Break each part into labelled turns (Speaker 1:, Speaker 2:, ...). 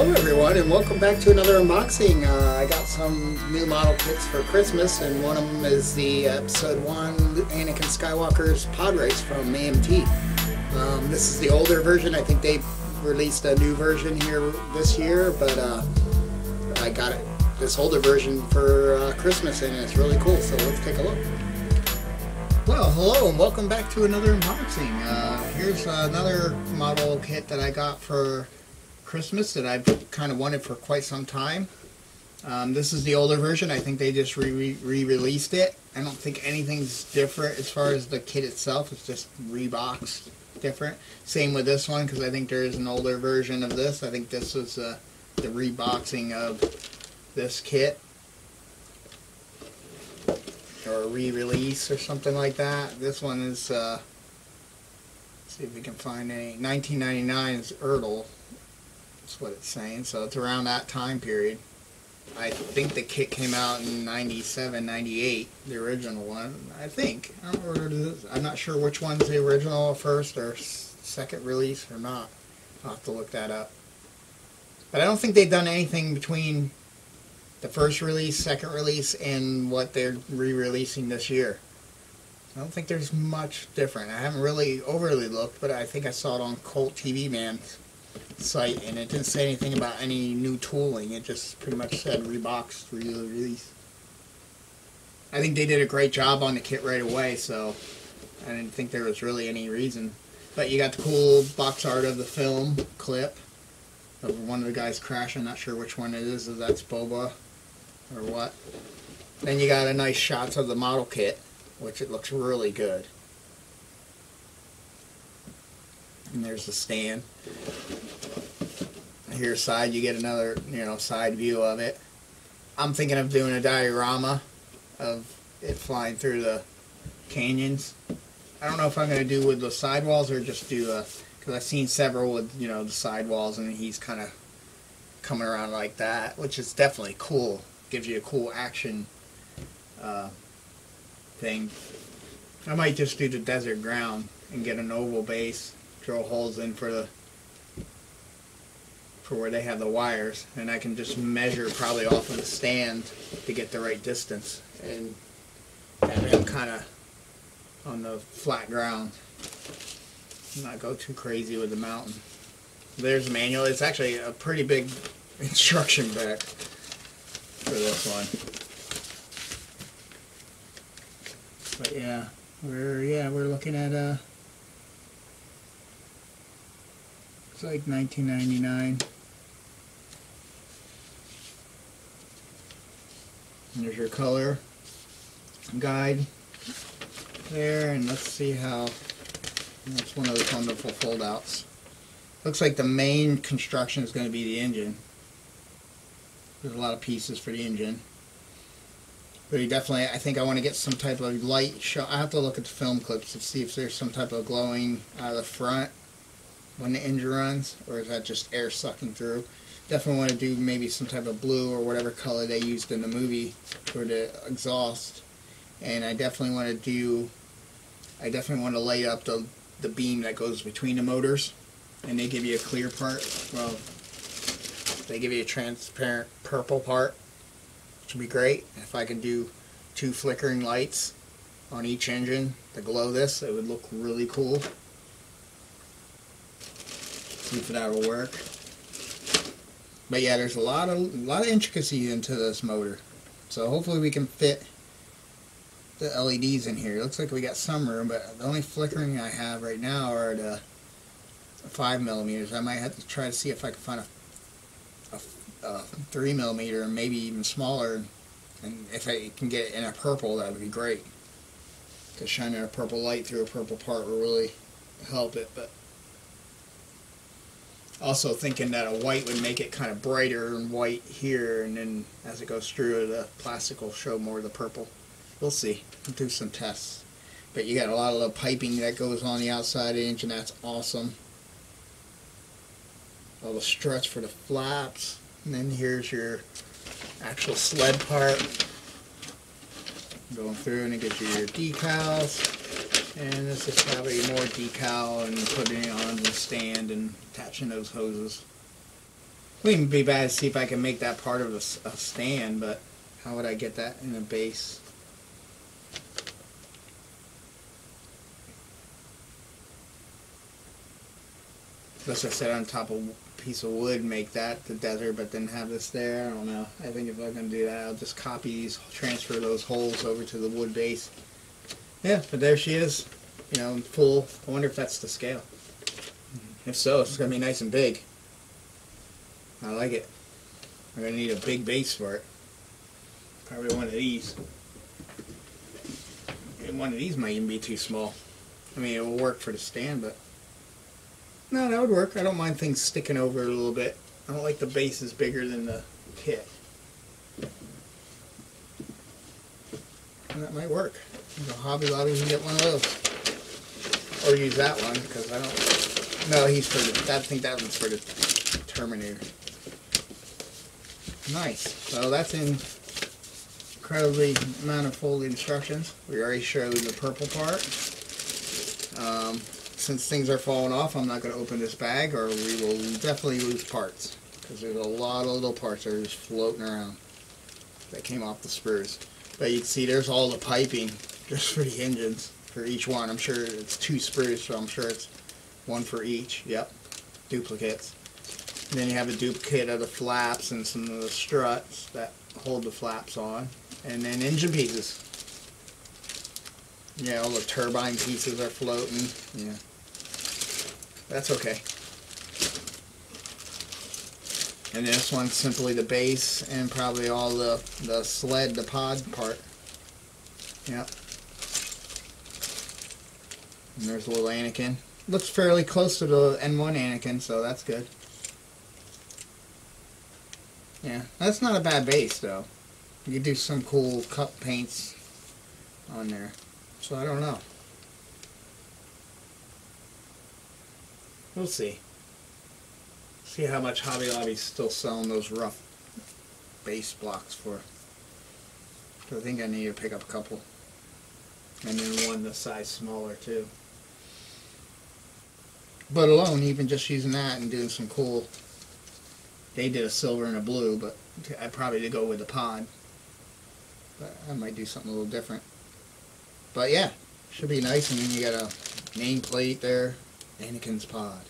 Speaker 1: Hello everyone, and welcome back to another unboxing. I got some new model kits for Christmas, and one of them is the episode 1 Anakin Skywalker's pod race from AMT. This is the older version. I think they released a new version here this year, but I got this older version for Christmas, and it's really cool, so let's take a look. Well, hello and welcome back to another unboxing. Here's another model kit that I got for Christmas that I've kind of wanted for quite some time. This is the older version. I think they just re-released it. I don't think anything's different as far as the kit itself. It's just reboxed different. Same with this one, because I think there is an older version of this. I think this was the reboxing of this kit, or a re-release or something like that. This one is, let's see if we can find any, 1999 is Ertl. That's what it's saying, so it's around that time period. I think the kit came out in 97, 98, the original one, I think. I don't know what it is. I'm not sure which one's the original first or second release or not. I'll have to look that up. But I don't think they've done anything between the first release, second release, and what they're re-releasing this year. I don't think there's much different. I haven't really overly looked, but I think I saw it on Colt TV Man's site, and it didn't say anything about any new tooling. It just pretty much said reboxed, re-release. I think they did a great job on the kit right away, so I didn't think there was really any reason. But you got the cool box art of the film clip of one of the guys crashing. Not sure which one it is, if that's Boba or what. Then you got a nice shots of the model kit, which it looks really good. And there's the stand. Here side you get another, side view of it. I'm thinking of doing a diorama of it flying through the canyons. I don't know if I'm going to do with the sidewalls or just do because I've seen several with, the sidewalls, and he's kind of coming around like that, which is definitely cool. Gives you a cool action thing. I might just do the desert ground and get an oval base, drill holes in for where they have the wires, and I can just measure probably off of the stand to get the right distance and have him kind of on the flat ground, not go too crazy with the mountain. There's a manual. It's actually a pretty big instruction book for this one. But yeah, we're looking at it's like 1999. And there's your color guide there, and let's see how. That's one of those wonderful fold-outs. Looks like the main construction is going to be the engine. There's a lot of pieces for the engine. But I think I want to get some type of light shot. I have to look at the film clips to see if there's some type of glowing out of the front when the engine runs, or is that just air sucking through. Definitely want to do maybe some type of blue or whatever color they used in the movie for the exhaust. And I definitely want to light up the beam that goes between the motors, and they give you a clear part. Well, they give you a transparent purple part, which would be great. If I can do 2 flickering lights on each engine to glow this, it would look really cool. See if that'll work. But yeah, there's a lot of intricacy into this motor, so hopefully we can fit the LEDs in here. It looks like we got some room, but the only flickering I have right now are the 5mm. I might have to try to see if I can find a 3mm, and maybe even smaller, and if I can get it in a purple, that would be great. Because shining a purple light through a purple part will really help it. But also thinking that a white would make it kind of brighter and white here, and then as it goes through, the plastic will show more of the purple. We'll see. We'll do some tests. But you got a lot of the piping that goes on the outside of the engine. That's awesome. All the struts for the flaps. And then here's your actual sled part. Going through, and it gives you your decals. And this is probably more decal and putting it on the stand and attaching those hoses. Wouldn't be bad to see if I can make that part of a stand, but how would I get that in a base? As I said, on top of a piece of wood, make that the desert, but then have this there. I don't know. I think if I'm going to do that, I'll just copy these, transfer those holes over to the wood base. Yeah, but there she is, you know, in full. I wonder if that's the scale. If so, it's going to be nice and big. I like it. I'm going to need a big base for it. Probably one of these. And one of these might even be too small. I mean, it will work for the stand, but no, that would work. I don't mind things sticking over a little bit. I don't like the base is bigger than the kit. And that might work. You know, Hobby Lobby can get one of those. Or use that one, because I don't... No, he's for the... I think that one's for the Terminator. Nice. So that's incredibly manifold instructions. We already showed the purple part. Since things are falling off, I'm not going to open this bag, or we will definitely lose parts, because there's a lot of little parts that are just floating around that came off the spurs. But you can see there's all the piping just for the engines for each one. I'm sure it's 2 spurs, so I'm sure it's one for each. Yep, duplicates. And then you have a duplicate of the flaps and some of the struts that hold the flaps on, and then engine pieces. Yeah, all the turbine pieces are floating. Yeah. That's okay. And this one's simply the base and probably all the sled, the pod part. Yep. And there's a little Anakin. Looks fairly close to the N1 Anakin, so that's good. Yeah, that's not a bad base though. You could do some cool cut paints on there. So I don't know. We'll see. See how much Hobby Lobby's still selling those rough base blocks for. I think I need to pick up a couple. And then one the size smaller too. But alone, even just using that and doing some cool... They did a silver and a blue, but I'd probably go with the pod. But I might do something a little different. But yeah, should be nice. And then you got a nameplate there. Anakin's pod.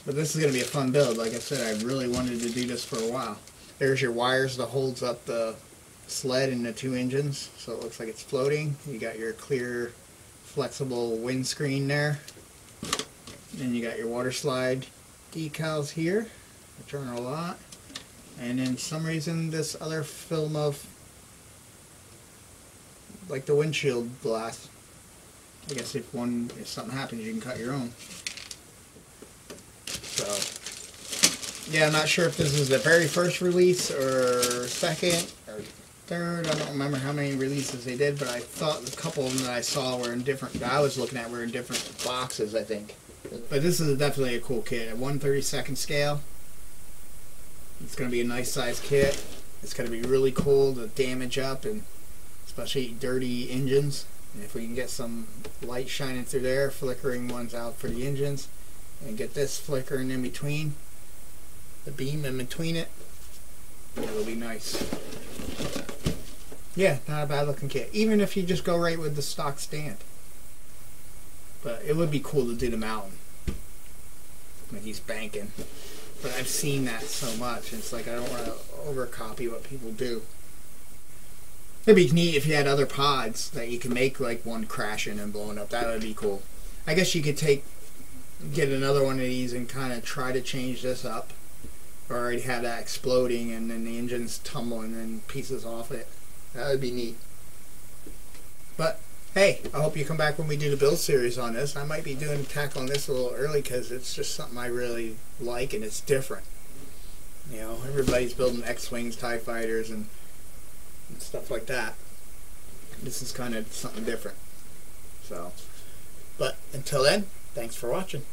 Speaker 1: But this is going to be a fun build. Like I said, I really wanted to do this for a while. There's your wires that holds up the sled and the 2 engines, so it looks like it's floating. You got your clear, flexible windscreen there. Then you got your water slide decals here, which aren't a lot. And then for some reason this other film of like the windshield glass. I guess if something happens, you can cut your own. So, yeah, I'm not sure if this is the very first release or second or third. I don't remember how many releases they did, but I thought a couple of them that I saw were in different, that I was looking at were in different boxes, I think. But this is definitely a cool kit. At 1/32 scale. It's going to be a nice size kit. It's going to be really cool to damage up, and especially dirty engines. And if we can get some light shining through there, flickering ones out for the engines, and get this flickering in between, the beam in between it, it'll be nice. Yeah, not a bad looking kit. Even if you just go right with the stock stand. But it would be cool to do the mountain. Like he's banking. But I've seen that so much, and it's like I don't want to overcopy what people do. It'd be neat if you had other pods that you can make like one crashing and blowing up. That would be cool. I guess you could get another one of these and kind of try to change this up. Or already have that exploding and then the engine's tumbling and pieces off it. That would be neat. But hey, I hope you come back when we do the build series on this. I might be tackling this a little early because it's just something I really like and it's different. You know, everybody's building X-Wings, TIE Fighters, and stuff like that. This is kind of something different. So, but until then, thanks for watching.